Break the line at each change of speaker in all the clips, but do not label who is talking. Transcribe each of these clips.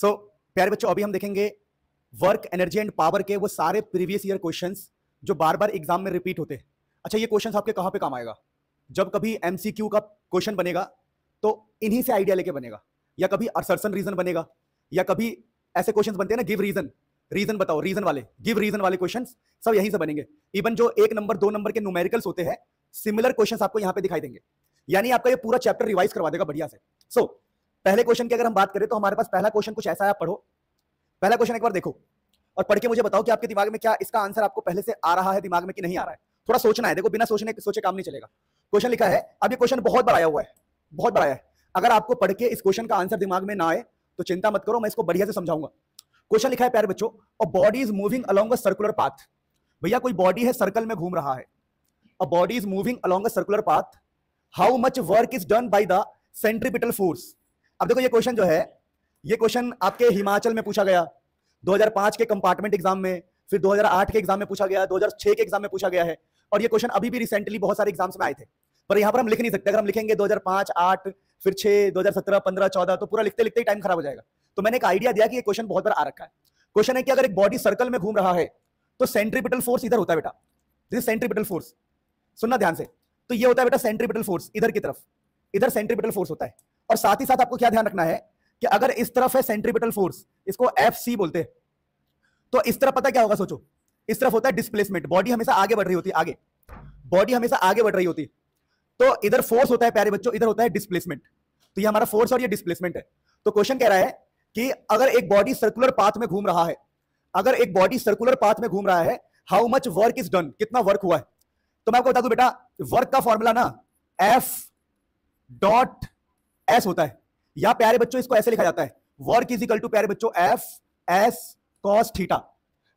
सो प्यारे बच्चों, अभी हम देखेंगे वर्क, एनर्जी एंड पावर के वो सारे प्रीवियस ईयर क्वेश्चंस जो बार बार एग्जाम में रिपीट होते हैं। अच्छा, ये क्वेश्चंस आपके कहाँ पे काम आएगा? जब कभी एमसीक्यू का क्वेश्चन बनेगा तो इन्हीं से आइडिया लेके बनेगा, या कभी असर्शन रीजन बनेगा, या कभी ऐसे क्वेश्चंस बनते हैं ना, गिव रीजन, रीजन बताओ, रीजन वाले, गिव रीजन वाले क्वेश्चंस सब यहीं से बनेंगे। इवन जो 1 नंबर 2 नंबर के न्यूमेरिकल्स होते हैं, सिमिलर क्वेश्चंस आपको यहाँ पे दिखाई देंगे। यानी आपका ये पूरा चैप्टर रिवाइज करवा देगा बढ़िया से। सो पहले क्वेश्चन की अगर हम बात करें तो हमारे पास पहला क्वेश्चन कुछ ऐसा है, आप पढ़ो। पहला क्वेश्चन एक बार देखो और पढ़ के मुझे बताओ कि आपके दिमाग में क्या इसका आंसर आपको पहले से आ रहा है दिमाग में कि नहीं आ रहा है। थोड़ा सोचना है, देखो बिना सोचे काम नहीं चलेगा। क्वेश्चन लिखा है, अब ये क्वेश्चन बहुत बड़ा आया हुआ है, बहुत बड़ा है। अगर आपको पढ़ के इस क्वेश्चन का आंसर दिमाग में ना आए तो चिंता मत करो, मैं इसको बढ़िया से समझाऊंगा। क्वेश्चन लिखा है प्यारे बच्चों, a body is moving along a circular path. भैया कोई बॉडी है, सर्कल में घूम रहा है। A body is moving along a circular path, how much work is done by the centripetal force. अब देखो ये क्वेश्चन जो है, ये क्वेश्चन आपके हिमाचल में पूछा गया 2005 के कंपार्टमेंट एग्जाम में, फिर 2008 के एग्जाम में पूछा गया, 2006 के एग्जाम में पूछा गया है, और ये क्वेश्चन अभी भी रिसेंटली बहुत सारे एग्जाम्स में आए थे। पर यहां पर हम लिख नहीं सकते। अगर हम लिखेंगे 2005, 8, फिर 6, 2017, 15, 14 तो पूरा लिखते लिखते ही टाइम खराब हो जाएगा। तो मैंने एक आइडिया दिया कि ये क्वेश्चन बहुत बार आ रखा है। क्वेश्चन है कि अगर एक बॉडी सर्कल में घूम रहा है तो सेंट्रीपिटल फोर्स इधर होता है बेटा, दिस सेंट्रीपिटल फोर्स, सुनना ध्यान से। तो ये होता है बेटा सेंट्रीपिटल फोर्स, इधर की तरफ, इधर सेंट्रीपिटल फोर्स होता है। और साथ ही साथ आपको क्या ध्यान रखना है कि अगर इस तरफ है सेंट्रीपिटल फोर्स, इसको एफसी बोलते हैं, तो इस तरफ पता क्या होगा, सोचो, इस तरफ होता है डिस्प्लेसमेंट। बॉडी हमेशा आगे बढ़ रही होती है, आगे, बॉडी हमेशा आगे बढ़ रही होती है। तो इधर फोर्स होता है प्यारे बच्चों, इधर होता है डिस्प्लेसमेंट। तो ये हमारा फोर्स और ये डिस्प्लेसमेंट है। तो क्वेश्चन कह रहा है कि अगर एक बॉडी सर्कुलर पाथ में घूम रहा है, अगर एक बॉडी सर्कुलर पाथ में घूम रहा है, how much work is done, कितना वर्क हुआ है। तो मैं आपको बता दूं बेटा, वर्क का फॉर्मूला ना एफ डॉट एस होता है, या प्यारे बच्चों इसको ऐसे लिखा जाता है, वर्क इज इक्वल टू प्यारे बच्चों F S cos theta.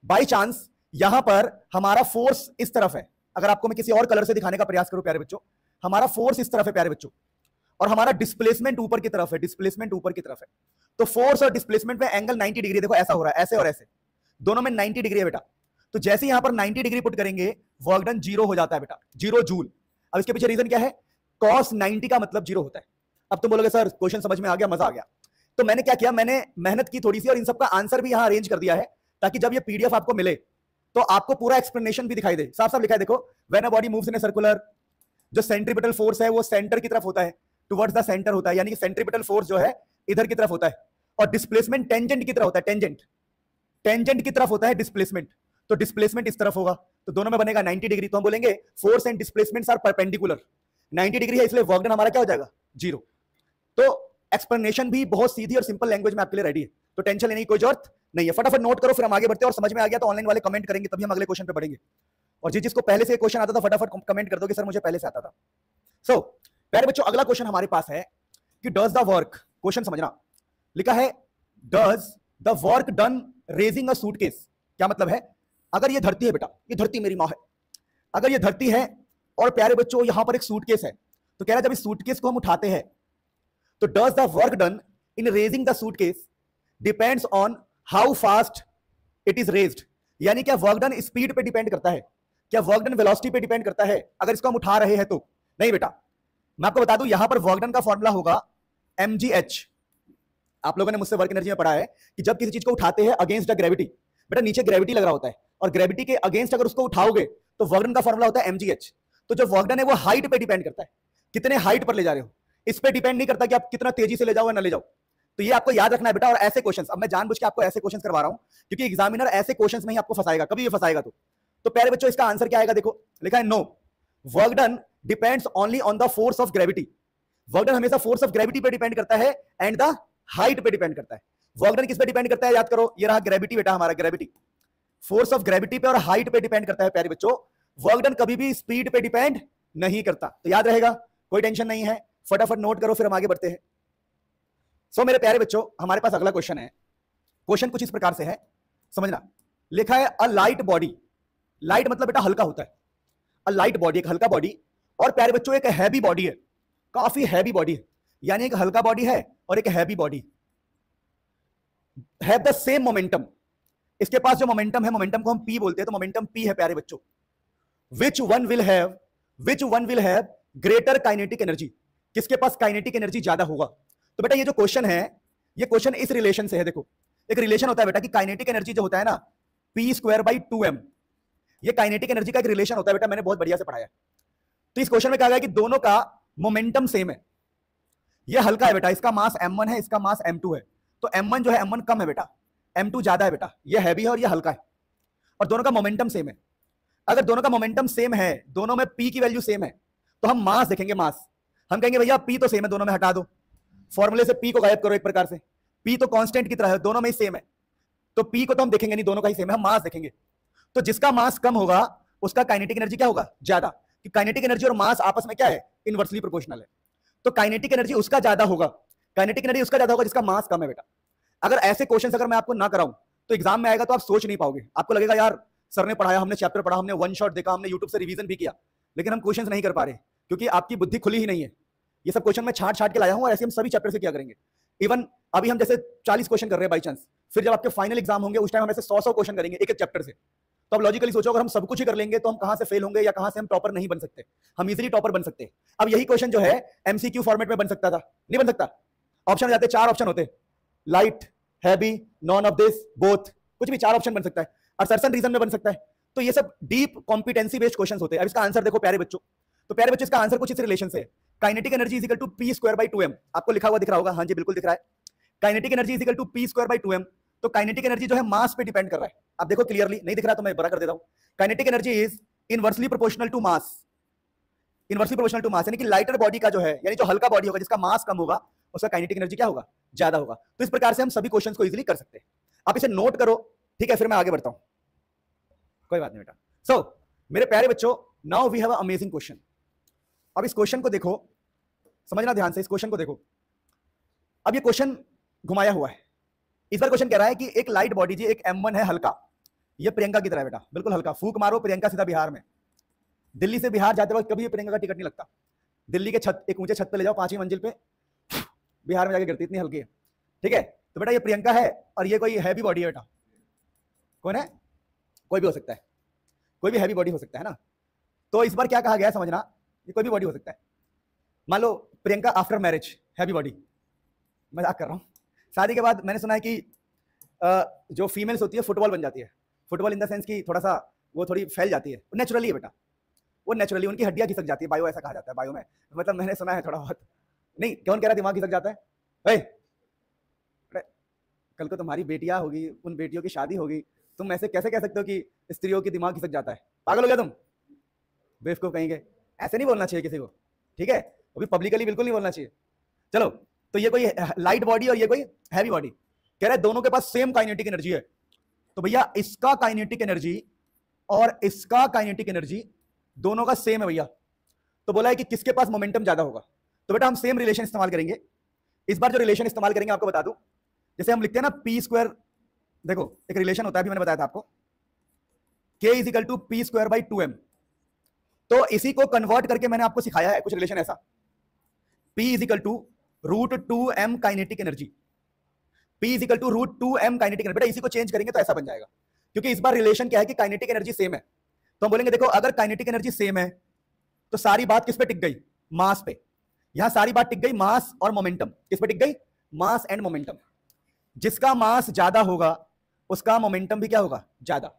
By chance यहां पर हमारा फोर्स इस तरफ है, अगर आपको मैं किसी और कलर से दिखाने का प्रयास करूं प्यारे बच्चों, हमारा फोर्स इस तरफ है प्यारे बच्चों, और हमारा डिस्प्लेसमेंट ऊपर की तरफ है, डिस्प्लेसमेंट ऊपर की तरफ है। तो फोर्स और डिस्प्लेसमेंट में एंगल 90 डिग्री, देखो ऐसा हो रहा है, ऐसे और ऐसे, दोनों में 90 डिग्री है बेटा। तो जैसे यहां पर 90 डिग्री पुट करेंगे, वर्क डन 0 हो जाता है बेटा, 0 जूल। अब इसके पीछे रीजन क्या है, कॉस 90 का मतलब 0 होता है। अब तुम बोलोगे सर क्वेश्चन समझ में आ गया, मजा आ गया। तो मैंने क्या किया, मैंने मेहनत की थोड़ी सी और इन सबका आंसर भी यहां अरेंज कर दिया है, ताकि जब ये पीडीएफ आपको मिले तो आपको पूरा एक्सप्लेनेशन भी दिखाई दे। साफ साफ लिखा है, देखो, when a body moves in a circular, जो सेंट्रीपिटल फोर्स है वो सेंटर की तरफ होता है, टुवर्ड्स द सेंटर होता है, यानी कि सेंट्रीपिटल फोर्स जो है इधर की तरफ होता है, और डिस्प्लेसमेंट टेंजेंट की तरफ होता है, टेंजेंट की तरफ होता है डिस्प्लेसमेंट। तो डिस्प्लेसमेंट इस तरफ होगा, तो दोनों में बनेगा 90 डिग्री। तो हम बोलेंगे force and displacements are perpendicular, 90 degree है, इसलिए वर्क डन हमारा क्या हो जाएगा, 0। तो एक्सप्लेनेशन भी बहुत सीधी और सिंपल लैंग्वेज में आपके लिए रेडी है, तो टेंशन लेने की कोई जरूरत नहीं है। फटाफट नोट करो, फिर हम आगे बढ़ते हैं। और समझ में आ गया तो ऑनलाइन वाले कमेंट करेंगे, तभी हम अगले क्वेश्चन पे बढ़ेंगे। और जिसको पहले से क्वेश्चन आता था फटाफट कमेंट कर दो कि सर मुझे पहले से आता था। सो प्यारे बच्चों, अगला क्वेश्चन हमारे पास है कि डज द वर्क, क्वेश्चन समझना, लिखा है does the work done raising a suitcase. क्या मतलब है, अगर ये धरती है बेटा, ये धरती मेरी मां है, अगर ये धरती है और प्यारे बच्चों यहां पर एक सूटकेस है, तो कह रहा है जब इस सूटकेस को हम उठाते हैं तो does the work done in raising the suitcase depends on how fast it is raised. यानी क्या वर्क डन स्पीड पे डिपेंड करता है, क्या वर्क डन वेलोसिटी पे डिपेंड करता है अगर इसको हम उठा रहे हैं तो? नहीं बेटा, मैं आपको बता दूं, यहां पर वर्क डन का फॉर्मूला होगा mgh। आप लोगों ने मुझसे वर्क एनर्जी में पढ़ा है कि जब किसी चीज को उठाते हैं अगेंस्ट द ग्रेविटी, बेटा नीचे ग्रेविटी लग रहा होता है, और ग्रेविटी के अगेंस्ट अगर उसको उठाओगे तो वर्क डन का फॉर्मूला होता है mgh। तो जो वर्क डन है वो हाइट पे डिपेंड करता है, कितने हाइट पर ले जा रहे हो, इस पे डिपेंड नहीं करता कि आप कितना तेजी से ले जाओ या ना ले जाओ। तो ये आपको याद रखना है बेटा। और ऐसे क्वेश्चंस, अब मैं जानबूझ के आपको ऐसे क्वेश्चंस करवा रहा हूं क्योंकि एग्जामिनर ऐसे क्वेश्चंस में ही आपको फंसाएगा, कभी ये फंसाएगा तो प्यारे बच्चों इसका आंसर क्या आएगा, देखो लिखा है no, work done depends only on the force of gravity. Work done हमेशा फोर्स ऑफ ग्रेविटी पे डिपेंड करता है एंड द हाइट पे डिपेंड करता है। वर्क डन किस पे डिपेंड करता है, याद करो, ये रहा ग्रेविटी बेटा, हमारा ग्रेविटी, फोर्स ऑफ ग्रेविटी पे और हाइट पे डिपेंड करता है प्यारे बच्चों। वर्क डन कभी भी स्पीड पे डिपेंड नहीं करता, तो याद रहेगा, कोई टेंशन नहीं है। फटाफट नोट करो, फिर हम आगे बढ़ते हैं। सो मेरे प्यारे बच्चों, हमारे पास अगला क्वेश्चन है। क्वेश्चन कुछ इस प्रकार से है, समझना, लिखा है अ लाइट बॉडी, लाइट मतलब बेटा हल्का होता है, अ लाइट बॉडी एक हल्का बॉडी, और प्यारे बच्चों एक हैवी बॉडी है, काफी हैवी बॉडी है, यानी एक हल्का बॉडी है और एक heavy body, have the same momentum. इसके पास जो मोमेंटम है, मोमेंटम को हम P बोलते हैं, तो मोमेंटम P है प्यारे बच्चों। Which one will have greater kinetic energy, किसके पास काइनेटिक एनर्जी ज्यादा होगा। तो बेटा ये जो क्वेश्चन है ये क्वेश्चन इस रिलेशन से है। देखो एक रिलेशन होता है बेटा कि काइनेटिक एनर्जी जो होता है ना p²/2m, ये काइनेटिक एनर्जी का एक रिलेशन होता है बेटा, मैंने बहुत बढ़िया से पढ़ाया। तो इस क्वेश्चन में कहा गया कि दोनों का मोमेंटम सेम है। ये हल्का है बेटा, इसका मास m1 है, इसका मास m2 है, तो m1 जो है m1 कम है बेटा, m2 ज्यादा है बेटा। ये हैवी है और ये हल्का है, और दोनों का मोमेंटम सेम है। अगर दोनों का मोमेंटम सेम है, दोनों में p की वैल्यू सेम है, तो हम मास देखेंगे। मास हम कहेंगे भैया p तो सेम है, दोनों में हटा दो, फॉर्मूले से p को गायब करो एक प्रकार से, p तो कांस्टेंट की तरह है, दोनों में ही सेम है, तो p को तो हम देखेंगे नहीं, दोनों का ही सेम है, हम मास देखेंगे। तो जिसका मास कम होगा उसका काइनेटिक एनर्जी क्या होगा? ज्यादा, कि काइनेटिक एनर्जी और मास आपस में क्या है? इनवर्सली प्रोपोर्शनल है। तो काइनेटिक एनर्जी उसका ज्यादा होगा, काइनेटिक एनर्जी उसका ज्यादा होगा जिसका मास कम है बेटा। अगर ऐसे क्वेश्चन अगर मैं आपको ना कराऊं तो एग्जाम में आएगा तो आप सोच नहीं पाओगे, आपको लगेगा यार सर ने पढ़ाया, हमने चैप्टर पढ़ा, हमने वन शॉट देखा, हमने यूट्यूब से रिवीजन भी किया, लेकिन हम क्वेश्चन नहीं कर पा रहे क्योंकि आपकी बुद्धि खुली ही नहीं है। ये सब क्वेश्चन मैं छाट छाट के लाया हूं और ऐसे हम सभी चैप्टर से क्या करेंगे। इवन अभी हम जैसे 40 क्वेश्चन कर रहे हैं बाई चांस, फिर जब आपके फाइनल एग्जाम होंगे उस टाइम हम ऐसे 100 क्वेश्चन करेंगे एक एक चैप्टर से। तो अब लॉजिकली सोचो, अगर हम सब कुछ ही कर लेंगे तो हम कहां से फेल होंगे या कहां से हम टॉपर नहीं बन सकते, हम इजीली टॉपर बन सकते हैं। अब यही क्वेश्चन जो है एमसीक्यू फॉर्मेट में बन सकता था, नहीं बन सकता। ऑप्शन जाते, 4 ऑप्शन होते, light, heavy, none of this, both, कुछ भी 4 ऑप्शन बन सकता है, और सर्टन रीजन में बन सकता है। तो ये सब डीप कॉम्पिटेंसी बेस्ड क्वेश्चंस होते हैं। अब इसका आंसर देखो प्यारे बच्चों, तो प्यारे बच्चों इसका आंसर कुछ इस रिलेशन से है, kinetic energy is equal to p²/2m। आपको लिखा हुआ दिख रहा होगा, हाँ जी बिल्कुल दिख रहा है, kinetic energy is equal to p²/2m। तो काइनेटिक एनर्जी जो है मास पे डिपेंड कर रहा है। आप देखो क्लियरली, नहीं दिख रहा तो मैं बड़ा कर देता हूं, kinetic energy is inversely proportional to mass, inversely proportional to mass, यानी कि लाइटर बॉडी का जो है, यानी जो हल्का बॉडी होगा जिसका मास कम होगा उसका काइनेटिक एनर्जी क्या होगा? ज्यादा होगा। तो इस प्रकार से हम सभी क्वेश्चंस को इजीली कर सकते हैं। आप इसे नोट करो, ठीक है, फिर मैं आगे बढ़ता हूं, कोई बात नहीं बेटा। सो मेरे प्यारे बच्चों, now we have a amazing question. अब इस क्वेश्चन को देखो, समझना ध्यान से, इस क्वेश्चन को देखो। अब ये क्वेश्चन घुमाया हुआ है। इस बार क्वेश्चन कह रहा है कि एक लाइट बॉडी जी, एक m1 है हल्का, ये प्रियंका की तरह है बेटा, बिल्कुल हल्का, फूक मारो प्रियंका सीधा बिहार में। दिल्ली से बिहार जाते वक्त कभी ये प्रियंका का टिकट नहीं लगता। दिल्ली के छत, एक ऊंचे छत पे ले जाओ, 5वीं मंजिल पे, बिहार में जाके गिरती, इतनी हल्की है, ठीक है। तो बेटा ये प्रियंका है और ये कोई हैवी बॉडी है बेटा। कौन है? कोई भी हो सकता है, कोई भी हैवी बॉडी हो सकता है ना। तो इस बार क्या कहा गया है समझना, ये कोई भी बॉडी हो सकता है। मान लो Priyanka after marriage heavy body, मजाक कर रहा हूँ। शादी के बाद मैंने सुना है कि जो फीमेल्स होती है फुटबॉल बन जाती है, फुटबॉल इन द सेंस कि थोड़ा सा वो थोड़ी फैल जाती है, नेचुरली है बेटा, वो नेचुरली उनकी हड्डियां खिसक जाती है, बायो ऐसा कहा जाता है, बायो में मतलब मैंने सुना है थोड़ा बहुत। नहीं, कौन कह रहा है दिमाग खिसक जाता है? कल को तुम्हारी बेटियां होगी, उन बेटियों की शादी होगी, तुम ऐसे कैसे कह सकते हो कि स्त्रियों की दिमाग खिसक जाता है? पागल हो गया तुम, बेवकूफ कहेंगे। ऐसे नहीं बोलना चाहिए किसी को, ठीक है, वो भी पब्लिकली बिल्कुल नहीं बोलना चाहिए। चलो, तो ये कोई लाइट बॉडी और ये कोई हैवी बॉडी, कह रहा है दोनों के पास सेम काइनेटिक एनर्जी है। तो भैया इसका काइनेटिक एनर्जी और इसका काइनेटिक एनर्जी दोनों का सेम है भैया। तो बोला है कि किसके पास मोमेंटम ज्यादा होगा। तो बेटा हम सेम रिलेशन इस्तेमाल करेंगे। इस बार जो रिलेशन इस्तेमाल करेंगे आपको बता दूं, जैसे हम लिखते हैं ना p², देखो एक रिलेशन होता है, अभी मैंने बताया था आपको, k is equal to p²/2m। तो इसी को कन्वर्ट करके मैंने आपको सिखाया है कुछ रिलेशन ऐसा, p is equal to √2m kinetic energy, p is equal to √2m kinetic energy. बेटा इसी को चेंज करेंगे तो ऐसा बन जाएगा, क्योंकि इस बार रिलेशन क्या है कि काइनेटिक एनर्जी सेम है। तो हम बोलेंगे देखो अगर काइनेटिक एनर्जी सेम है तो सारी बात किस पे टिक गई? मास पे। यहां सारी बात टिक गई मास और मोमेंटम, किस पे टिक गई? Mass and momentum. जिसका मास ज्यादा होगा उसका मोमेंटम भी क्या होगा? ज्यादा।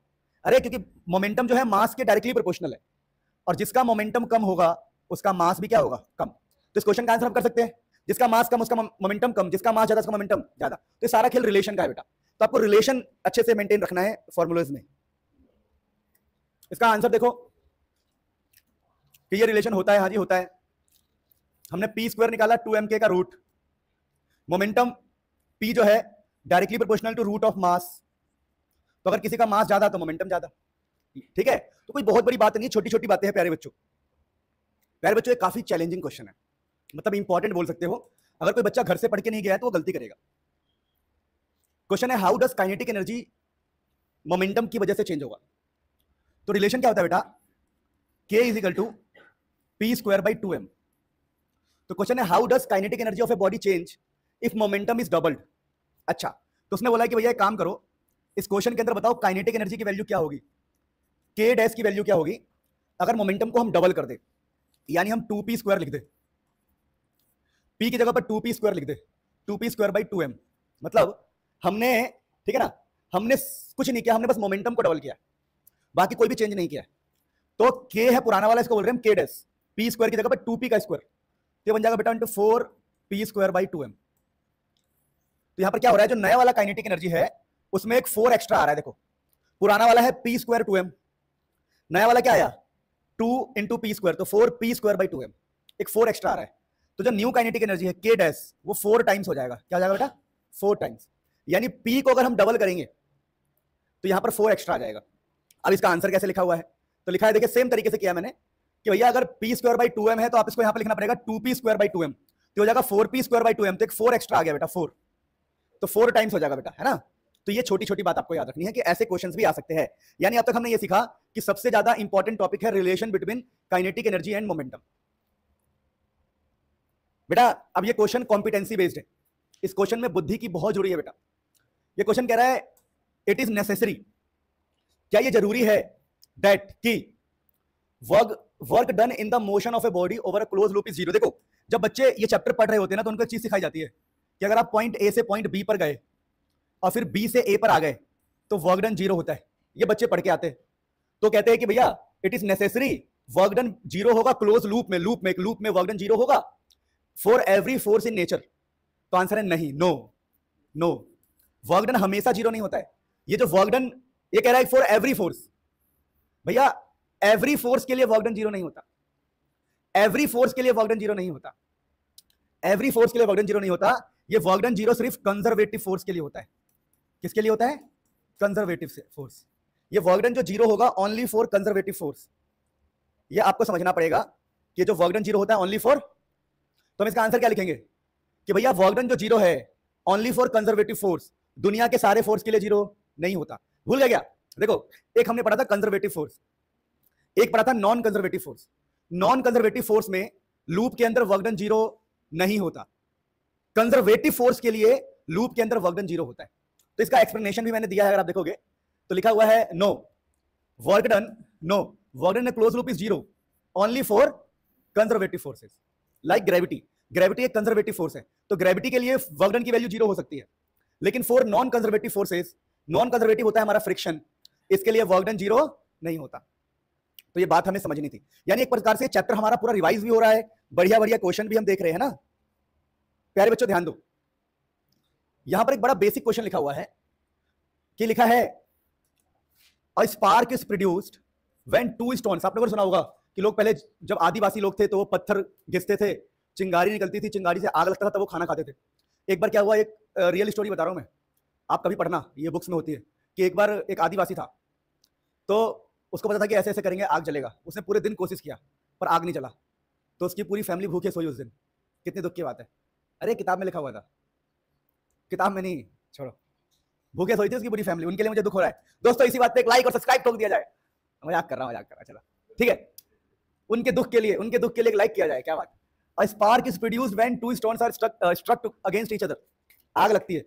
अरे क्योंकि मोमेंटम जो है मास के डायरेक्टली प्रोपोर्शनल है, और जिसका मोमेंटम कम होगा उसका मास भी क्या होगा? कम। तो इस क्वेश्चन का आंसर हम कर सकते हैं, जिसका मास कम उसका मोमेंटम कम, जिसका मास ज्यादा उसका मोमेंटम ज्यादा। तो सारा खेल रिलेशन का है बेटा। तो आपको रिलेशन अच्छे से मेंटेन रखना है फॉर्मूलाज में। इसका आंसर देखो कि ये रिलेशन होता है, हाँ जी होता है। हमने p² निकाला 2mk का रूट, मोमेंटम p जो है directly proportional to root of mass. तो अगर किसी का मास ज्यादा तो मोमेंटम ज्यादा, ठीक है। तो कोई बहुत बड़ी बात नहीं, छोटी छोटी बातें हैं प्यारे बच्चों। प्यारे बच्चों ये काफी चैलेंजिंग क्वेश्चन है, मतलब इंपॉर्टेंट बोल सकते हो। अगर कोई बच्चा घर से पढ़ के नहीं गया है तो वो गलती करेगा। क्वेश्चन है how does kinetic energy momentum की वजह से चेंज होगा। तो रिलेशन क्या होता है बेटा? k is equal to p²/2m। तो क्वेश्चन है how does kinetic energy of a body change if momentum is doubled. अच्छा, तो उसने बोला कि भैया एक काम करो, इस क्वेश्चन के अंदर बताओ काइनेटिक एनर्जी की वैल्यू क्या होगी, k डैश की वैल्यू क्या होगी अगर मोमेंटम को हम डबल कर दे, यानी हम 2p² लिख दे, p की जगह पर 2p² लिख दे, 2p²/2m। मतलब हमने, ठीक है ना, हमने कुछ नहीं किया, हमने बस मोमेंटम को डबल किया, बाकी कोई भी चेंज नहीं किया। तो k है पुराना वाला, इसको बोल रहे हैं k डैश, p स्क्वायर की जगह पर 2p का स्क्वायर, तो बन जाएगा बेटा into 4p square by 2m। तो यहां पर क्या हो रहा है, जो नया वाला काइनेटिक एनर्जी है उसमें एक 4 एक्स्ट्रा आ रहा है। देखो पुराना वाला है p स्क्वायर 2m, नया वाला क्या आया 2 इंटू पी स्क्वायर, तो 4p स्क्वायर बाई 2m, एक 4 एक्स्ट्रा आ रहा है। तो जो न्यू काइनेटिक एनर्जी है k डैश वो 4 टाइम्स हो जाएगा। क्या हो जाएगा बेटा 4 टाइम्स, यानी p को अगर हम डबल करेंगे तो यहां पर 4 एक्स्ट्रा आ जाएगा। अब इसका आंसर कैसे लिखा हुआ है, तो लिखा है देखिए सेम तरीके से किया मैंने कि भैया अगर p स्क्वायर बाई 2m है तो आप इसको यहां पर लिखना पड़ेगा 2p स्क्वायर बाई 2m, तो हो जाएगा 4p स्क्वायर बाई 2m, तो एक 4 एक्स्ट्रा आ गया बेटा 4, तो 4 टाइम्स हो जाएगा बेटा, है ना। तो ये छोटी छोटी बात आपको याद रखनी है कि ऐसे क्वेश्चंस भी आ सकते हैं। यानी अब तक हमने ये सीखा कि सबसे ज्यादा इंपॉर्टेंट टॉपिक है relation between kinetic energy and momentum. बेटा अब ये क्वेश्चन कॉम्पिटेंसी बेस्ड है, इस क्वेश्चन में बुद्धि की बहुत जरूरी है बेटा। ये क्वेश्चन कह रहा है इट इज नेसेसरी, क्या ये जरूरी है दैट कि work done in the motion of a body over a close loop is zero. देखो जब बच्चे ये चैप्टर पढ़ रहे होते हैं ना तो उनको एक चीज सिखाई जाती है कि अगर आप पॉइंट ए से पॉइंट बी पर गए और फिर बी से ए पर आ गए तो वर्क डन जीरो होता है। ये बच्चे पढ़ के आते हैं तो कहते हैं कि भैया it is necessary, work done zero होगा क्लोज लूप में, लूप में वर्क डन जीरो होगा for every force in nature. तो आंसर है नहीं, नो, वर्क डन हमेशा जीरो नहीं होता है। ये जो वर्क डन ये कह रहा है फॉर एवरी फोर्स, भैया एवरी फोर्स के लिए वर्क डन जीरो नहीं होता, एवरी फोर्स के लिए वर्क डन जीरो नहीं होता, एवरी फोर्स के लिए वर्क डन जीरो नहीं होता। ये वर्क डन जीरो सिर्फ कंजर्वेटिव फोर्स के लिए होता है। किसके लिए होता है, कंजर्वेटिव फोर्स। ये वर्क डन जो जीरो होगा ओनली फॉर कंजर्वेटिव फोर्स, ये आपको समझना पड़ेगा कि जो वर्क डन जीरो होता है ओनली फॉर, तो हम इसका आंसर क्या लिखेंगे कि भैया वर्क डन जो जीरो है ओनली फॉर कंजर्वेटिव फोर्स, दुनिया के सारे फोर्स के लिए जीरो नहीं होता। भूल गया क्या, देखो एक हमने पढ़ा था कंजर्वेटिव फोर्स, एक पढ़ा था non conservative force. Non conservative force में लूप के अंदर वर्क डन जीरो नहीं होता, कंजर्वेटिव फोर्स के लिए लूप के अंदर वर्क डन जीरो होता है। तो इसका एक्सप्लेनेशन भी मैंने दिया है, अगर आप देखोगे तो लिखा हुआ है no work done in close loop is zero only for conservative forces like gravity. Gravity एक कंजर्वेटिव फोर्स है तो ग्रेविटी के लिए वर्क डन की वैल्यू जीरो हो सकती है, लेकिन for non conservative forces, non conservative होता है हमारा फ्रिक्शन, इसके लिए वर्क डन जीरो नहीं होता। तो ये बात हमें समझनी थी। यानी एक प्रकार से चैप्टर हमारा पूरा रिवाइज भी हो रहा है, बढ़िया बढ़िया क्वेश्चन भी हम देख रहे हैं ना। प्यारे बच्चों ध्यान दो, यहां पर एक बड़ा बेसिक क्वेश्चन लिखा हुआ है कि लिखा है a spark is produced when two stones. आपने को सुना होगा कि लोग पहले जब आदिवासी लोग थे तो वो पत्थर घिसते थे, चिंगारी निकलती थी, चिंगारी से आग लगता था तब वो खाना खाते थे। एक बार क्या हुआ, एक रियल स्टोरी बता रहा हूं मैं, आप कभी पढ़ना, ये बुक्स में होती है, कि एक बार एक आदिवासी था तो उसको पता था कि ऐसे ऐसे करेंगे आग जलेगा। उसने पूरे दिन कोशिश किया पर आग नहीं जला, तो उसकी पूरी फैमिली भूखे सोई उस दिन। कितनी दुख की बात है। अरे किताब में लिखा हुआ था, किताब में नहीं, छोड़ो, भूखे सोई थी उसकी पूरी फैमिली, उनके लिए मुझे दुख हो रहा है। दोस्तों इसी बात पे एक लाइक और सब्सक्राइब ठोक दिया जाए। मजाक कर रहा हूं, चलो ठीक है। उनके दुख के लिए एक लाइक किया जाए, क्या बात। A spark is produced when two stones are struck against each other. आग लगती है।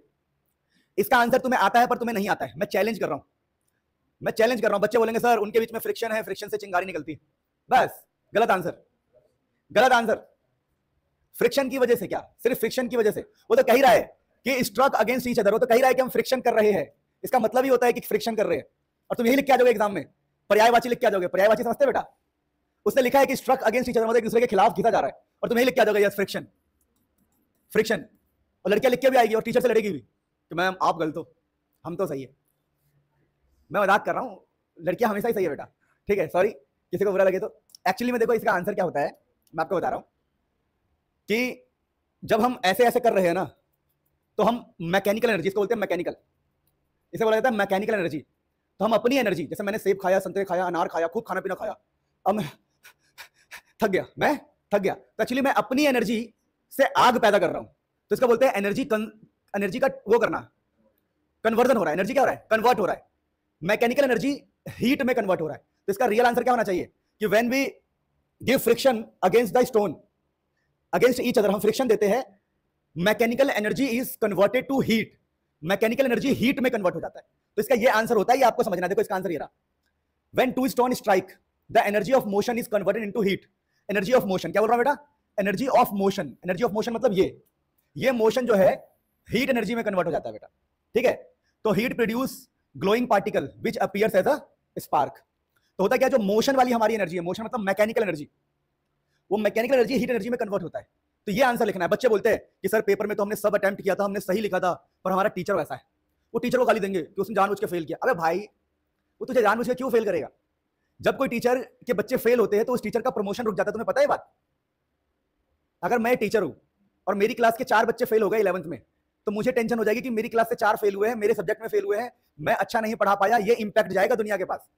इसका आंसर तुम्हें आता है पर तुम्हें नहीं आता है। मैं चैलेंज कर रहा हूं, बच्चे बोलेंगे सर उनके बीच में फ्रिक्शन है, फ्रिक्शन से चिंगारी निकलती है। बस गलत आंसर। फ्रिक्शन की वजह से क्या, सिर्फ फ्रिक्शन की वजह से। वो तो कह ही रहा है कि स्ट्रक अगेंस्ट ईच अदर, वो तो कह ही रहा है कि हम फ्रिक्शन कर रहे हैं। इसका मतलब ही होता है कि फ्रिक्शन कर रहे हैं। और तुम यही लिख के आ जाओगे एग्जाम में, पर्यायवाची लिख के आ जाओगे। पर्यायवाची समझते बेटा, उसने लिखा है कि स्ट्रक अगेंस्ट ईच अदर, मतलब एक दूसरे के खिलाफ घिसा जा रहा है, और तुम यही लिख के आ जाओगे यस फ्रिक्शन। और लड़कियां लिख के भी आएगी और टीचर से लड़ेगी भी कि मैम आप गलत हो, हम तो सही है। मैं मजाक कर रहा हूं, लड़कियां हमेशा ही सही है बेटा, ठीक है, सॉरी किसी को बुरा लगे तो। एक्चुअली में देखो इसका आंसर क्या होता है, मैं आपको बता रहा हूं कि जब हम ऐसे ऐसे कर रहे हैं ना तो हम मैकेनिकल एनर्जी, इसको बोलते हैं मैकेनिकल, इसे बोला जाता है मैकेनिकल एनर्जी। तो हम अपनी एनर्जी, जैसे मैंने सेब खाया, संतरे खाया, अनार खाया, खूब खाना पीना खाया, अब मैं थक गया, तो एक्चुअली मैं अपनी एनर्जी से आग पैदा कर रहा हूं। तो इसका बोलते हैं एनर्जी का वो करना, कन्वर्जन हो रहा है। एनर्जी क्या हो रहा है, कन्वर्ट हो रहा है। मैकेनिकल एनर्जी हीट में कन्वर्ट हो रहा है। तो इसका रियल आंसर क्या होना चाहिए कि when we give friction against the stone, against each other, हम फ्रिक्शन देते हैं, mechanical energy is converted to heat, mechanical energy heat में कन्वर्ट हो जाता है। तो इसका ये आंसर होता है, ये आपको समझना है। देखो इसका आंसर ये रहा, when two stone strike the energy of motion is converted into heat. Energy of motion क्या बोल रहा हूं बेटा, energy of motion. Energy of motion मतलब ये मोशन जो है हीट एनर्जी में कन्वर्ट हो जाता है बेटा, ठीक है। तो heat produce glowing particle which appears as a spark. तो होता क्या, जो मोशन वाली हमारी एनर्जी है, मोशन मतलब मैकेनिकल एनर्जी, वो मैकेनिकल एनर्जी हीट एनर्जी में कन्वर्ट होता है। तो ये आंसर लिखना है। बच्चे बोलते हैं कि सर पेपर में तो हमने सब अटेम्प्ट किया था, हमने सही लिखा था, पर हमारा टीचर वैसा है, वो टीचर को गाली देंगे कि उसने जानबूझ के फेल किया। अबे भाई, वो तुझे जानबूझ के क्यों फेल करेगा? जब कोई टीचर के बच्चे फेल होते हैं तो उस टीचर का प्रमोशन रुक जाता है, तुम्हें पता है बात? अगर मैं टीचर हूं और मेरी क्लास के 4 बच्चे फेल हो गए 11th में, तो मुझे टेंशन हो जाएगी कि मेरी क्लास से 4 फेल हुए हैं, मेरे सब्जेक्ट में फेल हुए हैं, मैं अच्छा नहीं पढ़ा पाया, ये इंपैक्ट जाएगा दुनिया के पास।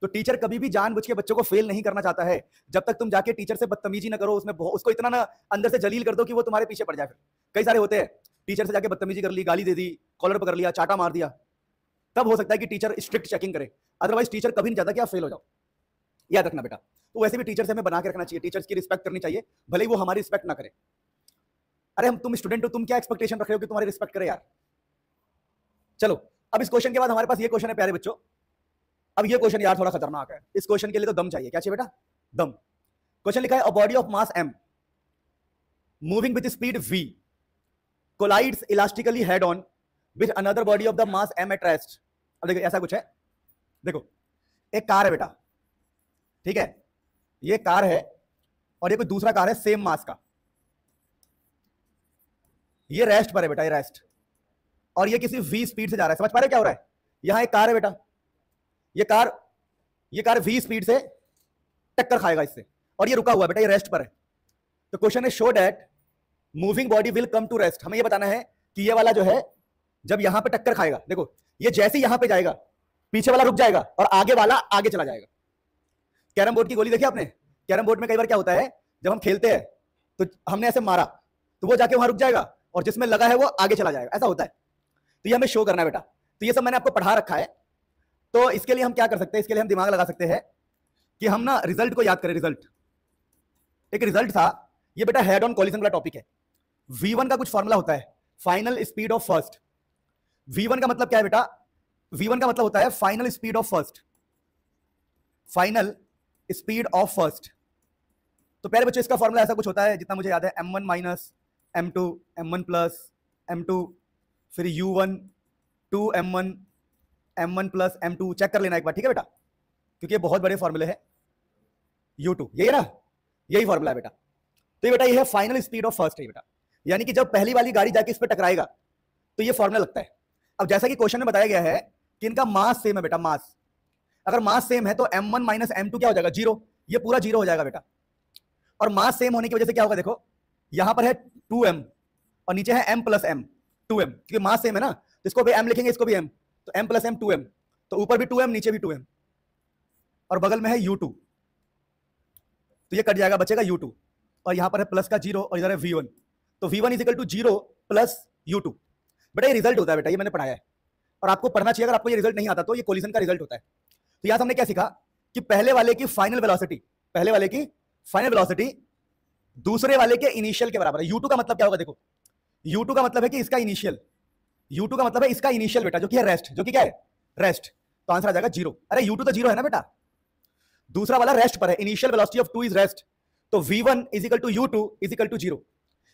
तो टीचर कभी भी जानबूझ के बच्चों को फेल नहीं करना चाहता है। जब तक तुम जाके टीचर से बदतमीजी ना करो, उसको इतना ना अंदर से जलील कर दो कि वो तुम्हारे पीछे पड़ जाए। फिर कई सारे होते हैं, टीचर से जाके बदतमीजी कर ली, गाली दे दी, कॉलर पकड़ लिया, चाटा मार दिया, तब हो सकता है कि टीचर स्ट्रिक्ट चेकिंग करे। अदरवाइज टीचर कभी नहीं चाहता कि आप फेल हो जाओ, याद रखना बेटा। तो वैसे भी टीचर से हमें बना के रखना चाहिए, टीचर्स की रिस्पेक्ट करनी चाहिए, भले ही वो हमारी रिस्पेक्ट ना करे। अरे तुम स्टूडेंट हो, तुम क्या एक्सपेक्टेशन रख रहे हो कि तुम्हारी रिस्पेक्ट करे यार? चलो, अब इस क्वेश्चन के बाद हमारे पास ये क्वेश्चन है प्यारे बच्चों। अब ये क्वेश्चन यार थोड़ा खतरनाक है, इस क्वेश्चन के लिए तो दम चाहिए। क्या चाहिए बेटा? दम। क्वेश्चन लिखा है, a body of mass m moving with speed v collides elastically head on with another body of the mass m at rest. अब देखो ऐसा कुछ है, देखो एक कार है बेटा, ठीक है, ये कार है और ये कोई दूसरा कार है सेम मास का, ये रेस्ट पर है बेटा, ये रेस्ट, और ये किसी v स्पीड से जा रहा है। समझ पा रहे क्या हो रहा है? यहां एक कार है बेटा, ये कार v स्पीड से टक्कर खाएगा इससे, और ये रुका हुआ है बेटा, ये रेस्ट पर है। तो क्वेश्चन है, show that moving body will come to rest. हमें ये बताना है कि ये वाला जो है जब यहां पे टक्कर खाएगा, देखो ये जैसे यहां पे जाएगा पीछे वाला रुक जाएगा और आगे वाला आगे चला जाएगा। कैरम बोर्ड की गोली देखी आपने? कैरम बोर्ड में कई बार क्या होता है, जब हम खेलते हैं तो हमने ऐसे मारा तो वो जाके वहां रुक जाएगा और जिसमें लगा है वो आगे चला जाएगा, ऐसा होता है। तो ये हमें शो करना है बेटा। तो ये सब मैंने आपको पढ़ा रखा है। तो इसके लिए हम क्या कर सकते हैं, इसके लिए हम दिमाग लगा सकते हैं कि हम ना रिजल्ट को याद करें। रिजल्ट, एक रिजल्ट था ये बेटा, हेड ऑन कॉलिजन वाला टॉपिक है। v1 का कुछ फॉर्मूला होता है, final speed of first. v1 का मतलब क्या है बेटा? v1 का मतलब होता है final speed of first, final speed of first. तो प्यारे बच्चों इसका फॉर्मूला ऐसा कुछ होता है, जितना मुझे याद है, m1 minus m2 m1 plus m2 फिर u1 2m1 m1 plus m2। Check कर लेना एक बार, ठीक है बेटा, क्योंकि ये बहुत बड़े फॉर्मूले हैं। u2 यही है ना, यही फॉर्मूला है बेटा। तो ये बेटा ये है फाइनल स्पीड ऑफ फर्स्ट है बेटा, यानी कि जब पहली वाली गाड़ी जाके इस पे टकराएगा तो ये फॉर्मूला लगता है। अब जैसा कि क्वेश्चन में बताया गया है कि इनका मास सेम है बेटा, मास अगर मास सेम है तो m1 माइनस m2 क्या हो जाएगा? 0। ये पूरा 0 हो जाएगा बेटा। और मास सेम होने की वजह से क्या होगा, देखो यहां पर है 2m और नीचे है m प्लस m 2m, क्योंकि मास सेम है ना, तो इसको भी m लिखेंगे, इसको भी m, तो m प्लस m 2m, तो ऊपर भी 2m नीचे भी 2m और बगल में है u2, तो ये कट जाएगा, बचेगा u2 और यहां पर है प्लस का 0 और इधर है v1, तो v1 is equal to 0 plus u2। बेटा ये रिजल्ट होता है बेटा, ये मैंने पढ़ाया है और आपको पढ़ना चाहिए। अगर आपको ये रिजल्ट नहीं आता तो ये कोलिजन का रिजल्ट होता है। तो यहां से हमने क्या सीखा कि पहले वाले की फाइनल वेलोसिटी दूसरे वाले के इनिशियल के बराबर है। u2 का मतलब क्या होगा, देखो u2 का मतलब है कि इसका इनिशियल, u2 का मतलब है इसका इनिशियल बेटा, जो कि है रेस्ट, जो कि क्या है रेस्ट, तो आंसर आ जाएगा 0। अरे u2 तो 0 है ना बेटा, दूसरा वाला रेस्ट पर है, initial velocity of 2 is rest, तो v1 is equal to u2 is equal to 0,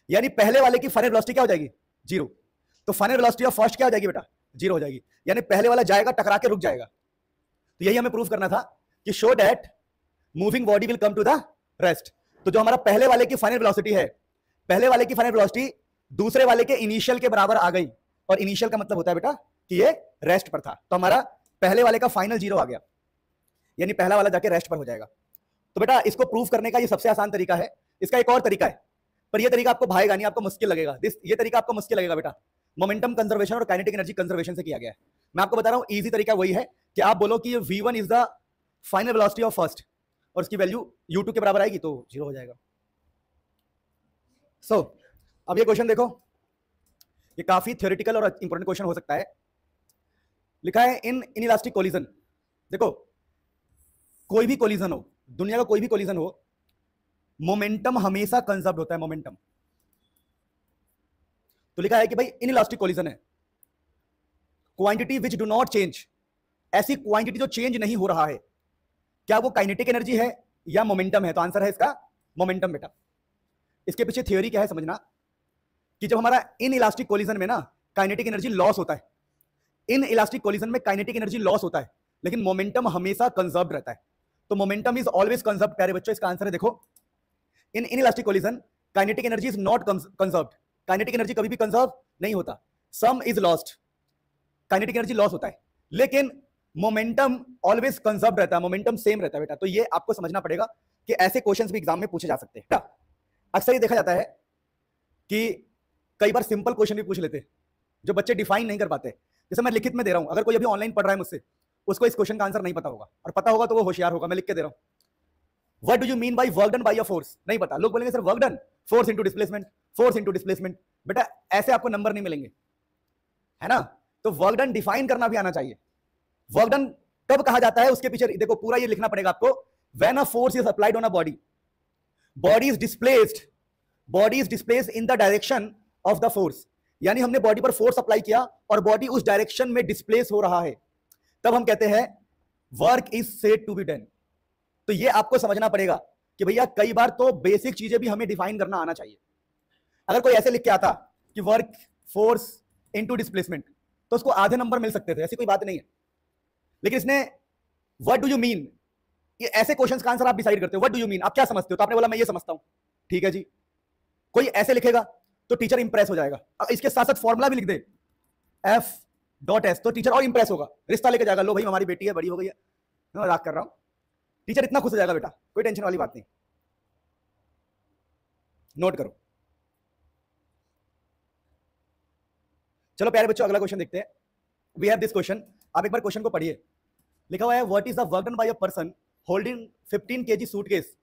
यानी पहले वाले की फाइनल वेलोसिटी क्या हो जाएगी 0, तो फाइनल वेलोसिटी ऑफ फर्स्ट क्या हो जाएगी बेटा 0 हो जाएगी, यानी पहले वाला जाएगा टकरा के रुक जाएगा। तो यही हमें प्रूव करना था कि show that moving body will come to the rest. तो जो हमारा पहले वाले की फाइनल वेलोसिटी है, पहले वाले की फाइनल वेलोसिटी दूसरे वाले के इनिशियल के बराबर आ गई, और इनिशियल का मतलब होता है बेटा कि ये रेस्ट पर था, तो हमारा पहले वाले का फाइनल 0 आ गया, यानी पहला वाला जाके रेस्ट पर हो जाएगा। तो बेटा इसको प्रूव करने का ये सबसे आसान तरीका है। इसका एक और तरीका है, पर ये तरीका आपको भाएगा नहीं, आपको मुश्किल लगेगा। ये तरीका आपको मुश्किल लगेगा बेटा, मोमेंटम कंजर्वेशन और काइनेटिक एनर्जी कंजर्वेशन से किया गया है। मैं आपको बता रहा हूं इजी तरीका वही है कि आप बोलो कि ये v1 is the final velocity of first और उसकी वैल्यू u2 के बराबर आएगी तो 0 हो जाएगा। सो अब ये क्वेश्चन देखो, ये काफी थ्योरेटिकल और इंपॉर्टेंट क्वेश्चन हो सकता है। लिखा है इन इनइलास्टिक कोलिजन, देखो कोई भी कोलिजन हो, दुनिया का कोई भी कोलिजन हो, मोमेंटम हमेशा कंजर्व होता है, मोमेंटम। तो लिखा है कि भाई इनइलास्टिक कोलिजन है, quantity which do not change, ऐसी क्वांटिटी जो चेंज नहीं हो रहा है, क्या वो काइनेटिक एनर्जी है या मोमेंटम है? तो आंसर है इसका मोमेंटम बेटा। इसके पीछे थ्योरी क्या है समझना, कि जब हमारा इन इलास्टिक कोलिजन में ना काइनेटिक एनर्जी लॉस होता है, इन इलास्टिक कोलिजन में काइनेटिक एनर्जी लॉस होता है, लेकिन मोमेंटम हमेशा कंजर्व्ड रहता है। तो मोमेंटम इज ऑलवेज कंजर्व्ड। प्यारे बच्चों, इसका आंसर है देखो, in elastic collision kinetic energy is not conserved. Kinetic energy कभी भी कंजर्व नहीं होता, सम is lost, kinetic energy loss होता है, लेकिन मोमेंटम ऑलवेज कंजर्व्ड रहता है, मोमेंटम सेम रहता है बेटा। तो ये आपको समझना पड़ेगा कि ऐसे क्वेश्चंस भी एग्जाम में पूछे जा सकते हैं। अक्सर ये देखा जाता है कि कई बार सिंपल क्वेश्चन भी पूछ लेते हैं जो बच्चे डिफाइन नहीं कर पाते। जैसे मैं लिखित में दे रहा हूं, अगर कोई अभी ऑनलाइन पढ़ रहा है मुझसे, उसको इस क्वेश्चन का आंसर नहीं पता होगा, और पता होगा तो वो होशियार होगा। मैं लिख के दे रहा हूं, what do you mean by work done by a force, नहीं पता, लोग बोलेंगे sir work done force into displacement, force into displacement. बेटा ऐसे आपको नंबर नहीं मिलेंगे, है ना। तो वर्क डन डिफाइन करना भी आना चाहिए। वर्क डन कब कहा जाता है, उसके पीछे देखो पूरा ये लिखना पड़ेगा आपको। When a force is applied on a body, body is displaced in the direction of the force, यानी हमने बॉडी पर फोर्स अप्लाई किया और बॉडी उस डायरेक्शन में डिस्प्लेस हो रहा है, तब हम कहते हैं work is said to be done. तो ये आपको समझना पड़ेगा कि भैया कई बार तो बेसिक चीजें भी हमें डिफाइन करना आना चाहिए। अगर कोई ऐसे लिख के आता कि वर्क फोर्स इनटू डिस्प्लेसमेंट, तो उसको आधे नंबर मिल सकते थे, ऐसी कोई बात नहीं है। लेकिन इसने व्हाट डू यू मीन, ये ऐसे क्वेश्चंस का आंसर आप डिसाइड करते हो। व्हाट डू यू मीन, आप क्या समझते हो, तो आपने बोला मैं ये समझता हूं, ठीक है जी। कोई ऐसे लिखेगा तो टीचर इंप्रेस हो जाएगा, इसके साथ साथ फॉर्मूला भी लिख दे F.S, तो टीचर और इंप्रेस होगा, रिश्ता लेके जाएगा, लो भाई हमारी बेटी है, बड़ी हो गई है, मैं मजाक कर रहा हूं। टीचर इतना खुश हो जाएगा बेटा, कोई टेंशन वाली बात नहीं। नोट करो। चलो प्यारे बच्चों, अगला क्वेश्चन देखते हैं। वी हैव दिस क्वेश्चन, आप एक बार क्वेश्चन को पढ़िए। लिखा हुआ है what is the work done by a person holding 15 kg suitcase.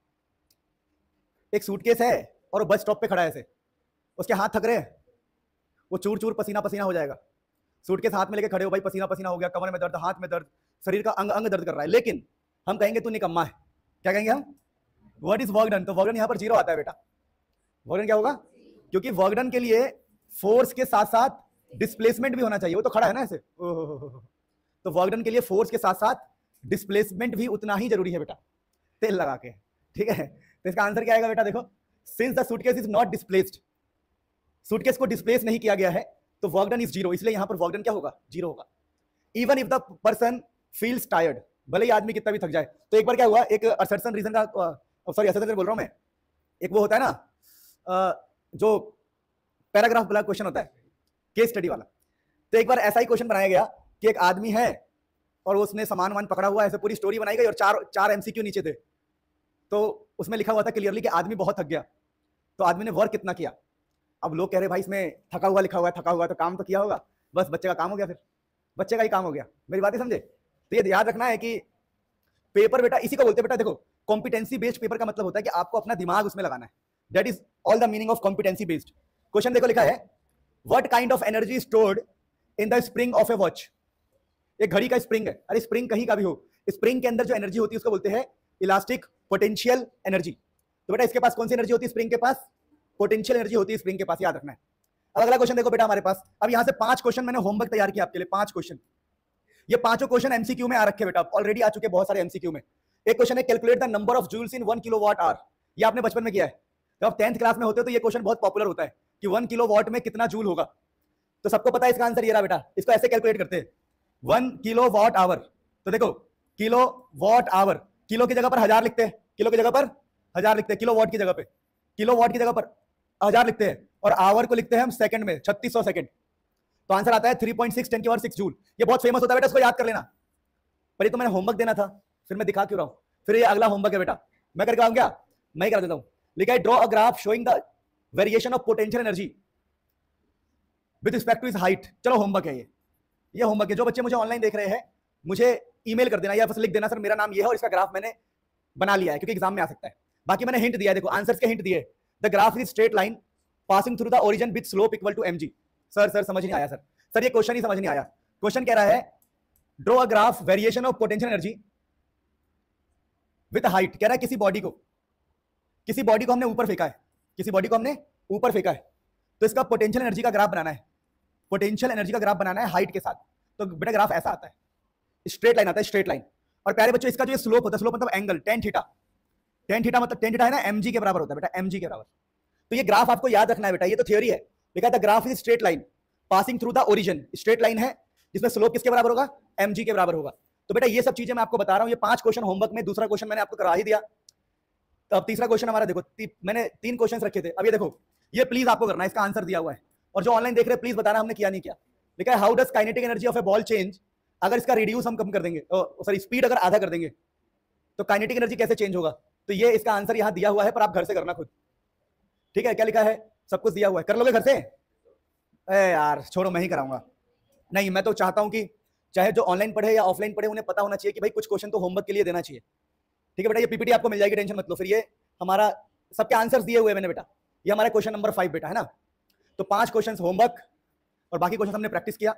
एक सूटकेस है और वो बस स्टॉप पे खड़ा है, ऐसे उसके हाथ थक रहे हैं, वो चूर चूर पसीना पसीना हो जाएगा। सूटकेस हाथ में लेके खड़े हो, भाई पसीना पसीना हो गया, कमर में दर्द, हाथ में दर्द, शरीर का अंग अंग दर्द कर रहा है, लेकिन हम कहेंगे तू निकम्मा है। क्या कहेंगे हम, व्हाट इज वर्क डन। तो वर्क डन यहाँ पर जीरो आता है बेटा। वर्क डन क्या होगा, क्योंकि वर्क डन के लिए फोर्स के साथ साथ डिस्प्लेसमेंट भी होना चाहिए, वो तो खड़ा है ना ऐसे, तो वर्क डन के लिए फोर्स के साथ साथ डिस्प्लेसमेंट भी उतना ही जरूरी है बेटा, तेल लगा के, ठीक है। तो इसका आंसर क्या आएगा बेटा, देखो, since the suitcase is not displaced, suitcase को डिस्प्लेस नहीं किया गया है, तो वर्क डन इज जीरो, इसलिए यहां पर वर्क डन क्या होगा, जीरो होगा। Even if the person feels tired, भले ही आदमी कितना भी थक जाए। तो एक बार क्या हुआ, एक असर्शन रीजन का, सॉरी असर्शन बोल रहा हूं मैं, एक वो होता है ना जो पैराग्राफ वाला क्वेश्चन होता है, केस स्टडी वाला। तो एक बार ऐसा ही क्वेश्चन बनाया गया कि एक आदमी है और उसने सामान वामान पकड़ा हुआ है, ऐसे पूरी स्टोरी बनाई गई और चार एमसीक्यू नीचे थे। तो उसमें लिखा हुआ था क्लियरली कि आदमी बहुत थक गया, तो आदमी ने वर्क कितना किया। अब लोग कह रहे भाई इसमें थका हुआ लिखा हुआ है, थका हुआ तो काम तो किया होगा, बस बच्चे का काम हो गया, फिर बच्चे का ही काम हो गया। मेरी बात समझे। तो ये याद रखना है कि पेपर बेटा इसी को बोलते हैं बेटा, देखो कॉम्पिटेंसी बेस्ड पेपर का मतलब होता है कि आपको अपना दिमाग उसमें लगाना है, that is all the meaning of competency based. Question देखो लिखा है what kind of energy stored in the spring of A watch. एक घड़ी का स्प्रिंग है, अरे स्प्रिंग कहीं का भी हो, स्प्रिंग के अंदर जो एनर्जी होती है उसको बोलते हैं इलास्टिक पोटेंशियल एनर्जी। तो बेटा इसके पास कौन सी एनर्जी होती है, स्प्रिंग के पास पोटेंशियल एनर्जी होती है, स्प्रिंग के पास, याद रखना है। अब अगला क्वेश्चन देखो बेटा हमारे पास, अब यहां से 5 क्वेश्चन मैंने होमवर्क तैयार किया आपके लिए, 5 क्वेश्चन। ये पांचों क्वेश्चन एमसीक्यू में आ रखे बेटा, ऑलरेडी आ चुके बहुत सारे एमसीक्यू में। एक क्वेश्चन है calculate the number of joules in 1 kilowatt hour, ये आपने बचपन में किया है, जब आप 10th क्लास में होते हो तो ये क्वेश्चन बहुत पॉपुलर होता है कि 1 किलोवाट में कितना जूल होगा। तो सबको पता है इसका आंसर ये रहा बेटा, इसको ऐसे कैलकुलेट करते हैं 1 किलोवाट आवर। तो देखो किलोवाट आवर, किलो की जगह पर 1000 लिखते हैं, किलो की जगह पर 1000 लिखते हैं, किलोवाट की जगह पे, किलोवाट की जगह पर 1000 लिखते हैं, और आवर को लिखते हैं हम सेकंड में, 3600 सेकंड। तो आंसर आता है 3.6 10 की पावर 6 जूल। ये बहुत फेमस होता है बेटा, इसको याद कर लेना। पर ये तो मैंने होमवर्क देना था, फिर मैं दिखा क्यों रहा हूं, फिर ये अगला होमवर्क है बेटा, मैं करके आऊं क्या, मैं ही कर देता हूं। लिखा है draw a graph showing the variation of potential energy with respect to his height. चलो होमवर्क है ये होमवर्क है। जो बच्चे मुझे ऑनलाइन देख रहे हैं मुझे ईमेल कर देना या बस लिख देना सर मेरा नाम ये है और इसका ग्राफ मैंने बना लिया है, क्योंकि एग्जाम में आ सकता है। बाकी मैंने हिंट दिया है, देखो आंसर्स के हिंट दिए, the graph is straight line passing through the origin with slope equal to mg। Sir समझ नहीं आया सर ये क्वेश्चन ही समझ नहीं आया। क्वेश्चन कह रहा है draw a graph variation of potential energy with height. कह रहा है किसी बॉडी को हमने ऊपर फेंका है, किसी बॉडी को हमने ऊपर फेंका है, तो इसका पोटेंशियल एनर्जी का ग्राफ बनाना है, पोटेंशियल एनर्जी का ग्राफ बनाना है हाइट के साथ। तो बेटा ग्राफ ऐसा आता है, स्ट्रेट लाइन आता है, स्ट्रेट लाइन। और प्यारे बच्चों इसका जो ये स्लोप होता है, स्लोप मतलब angle, tan theta, tan theta मतलब tan थीटा है ना mg के बराबर होता है बेटा, mg के बराबर। तो ये ग्राफ आपको याद रखना है बेटा, ये तो थ्योरी है, लिखा है the graph is straight line passing through the origin, straight line है जिसमें स्लोप किसके बराबर होगा, mg के बराबर होगा। तो बेटा ये सब चीजें मैं आपको बता रहा हूं, ये 5 क्वेश्चन होमवर्क में, दूसरा क्वेश्चन मैंने आपको करा ही दिया। तो अब तीसरा क्वेश्चन हमारा देखो, मैंने 3 क्वेश्चन रखे थे, अब ये देखो, ये प्लीज आपको करना है, इसका आंसर दिया हुआ है, और जो ऑनलाइन देख रहे हैं प्लीज बताना हमने किया नहीं किया। लिखा है how does kinetic energy of A ball change, अगर इसका रिड्यूस हम कम कर देंगे, सॉरी स्पीड अगर आधा कर देंगे तो काइनेटिक एनर्जी कैसे चेंज होगा। तो ये इसका आंसर यहां दिया हुआ है, पर आप घर से करना खुद, ठीक है। क्या लिखा है, सब कुछ दिया हुआ है, कर लोगे घर से। यार छोड़ो, मैं ही कराऊंगा। नहीं, मैं तो चाहता हूं कि चाहे जो ऑनलाइन पढ़े या ऑफलाइन पढ़े, उन्हें पता होना चाहिए कि भाई कुछ क्वेश्चन तो होमवर्क के लिए देना चाहिए, ठीक है बेटा। ये पीपीटी आपको मिल जाएगी, टेंशन मत लो। फिर ये हमारा सबके आंसर्स दिए हुए मैंने बेटा, ये हमारा क्वेश्चन नंबर 5 बेटा है ना। तो 5 क्वेश्चन होमवर्क और बाकी क्वेश्चन हमने प्रैक्टिस किया,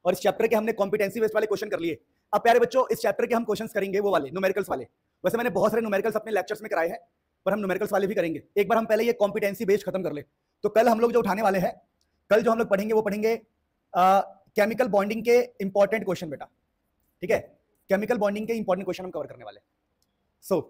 और इस चैप्टर के हमने कॉम्पिटेंसी बेस्ड वाले क्वेश्चन कर लिए। अब प्यारे बच्चों, इस चैप्टर के हम क्वेश्चंस करेंगे वो वाले न्यूमेरिकल्स वाले। वैसे मैंने बहुत सारे न्यूमेरिकल्स अपने लेक्चर्स में कराए हैं, पर हम न्यूमेरिकल्स वाले भी करेंगे। एक बार हम पहले ये कॉम्पिटेंसी बेस्ड खत्म कर ले। तो कल हम लोग जो उठाने वाले हैं, कल जो हम लोग पढ़ेंगे वो पढ़ेंगे केमिकल बॉन्डिंग के इंपॉर्टेंट क्वेश्चन बेटा, ठीक है। केमिकल बॉन्डिंग के इंपॉर्टेंट क्वेश्चन हम कवर करने वाले। सो